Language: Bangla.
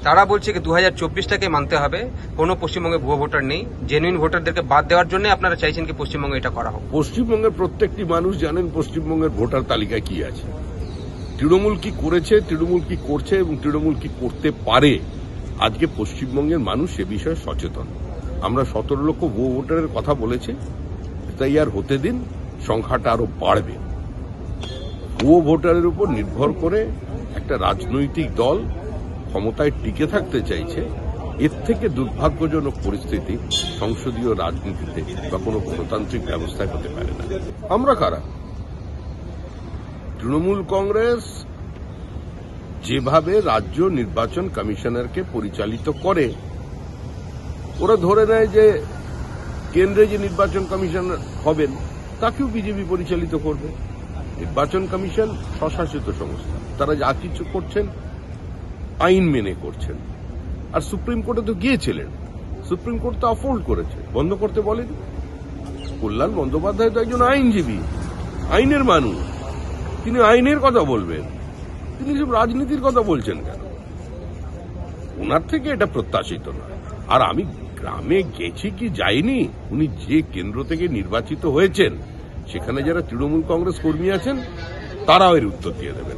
তারা বলছে কি 2024টাকে মানতে হবে, কোনো পশ্চিমবঙ্গে ভুয়ো ভোটার নেই, জেনুইন ভোটারদেরকে বাদ দেওয়ার জন্য আপনারা চাইছেন কি পশ্চিমবঙ্গে এটা করা হোক? পশ্চিমবঙ্গের প্রত্যেকটি মানুষ জানেন পশ্চিমবঙ্গের ভোটার তালিকায় কি আছে, তৃণমূল কি করেছে, তৃণমূল কি করছে এবং তৃণমূল কি করতে পারে। আজকে পশ্চিমবঙ্গের মানুষ সে বিষয়ে সচেতন। আমরা 17 লক্ষ ভুয়ো ভোটারের কথা বলেছি, তাই আর হতে দিন, সংখ্যাটা আরো বাড়বে। ভুয়ো ভোটারের উপর নির্ভর করে একটা রাজনৈতিক দল ক্ষমতায় টিকে থাকতে চাইছে। এর থেকে দুর্ভাগ্যজনক পরিস্থিতি সংসদীয় রাজনীতিতে বা কোনো গণতান্ত্রিক ব্যবস্থায় হতে পারে না। আমরা কারা? তৃণমূল কংগ্রেস যেভাবে রাজ্য নির্বাচন কমিশনারকে পরিচালিত করে, ওরা ধরে নেয় যে কেন্দ্রে যে নির্বাচন কমিশনার হবেন তাকেও বিজেপি পরিচালিত করবে। নির্বাচন কমিশন স্বশাসিত সংস্থা, তারা যা কিছু করছেন আইন মেনে করছেন। আর সুপ্রিম কোর্টে তো গিয়েছিলেন, সুপ্রিম কোর্ট তো অফোল্ড করেছে, বন্ধ করতে বলেন। কল্যাণ বন্দ্যোপাধ্যায় তো একজন আইনজীবী, আইনের মানুষ, তিনি আইনের কথা বলবেন, তিনি সব রাজনীতির কথা বলছেন কেন? ওনার থেকে এটা প্রত্যাশিত নয়। আর আমি গ্রামে গেছি কি যাইনি, উনি যে কেন্দ্র থেকে নির্বাচিত হয়েছেন সেখানে যারা তৃণমূল কংগ্রেস কর্মী আছেন তারাও এর উত্তর দিয়ে দেবেন।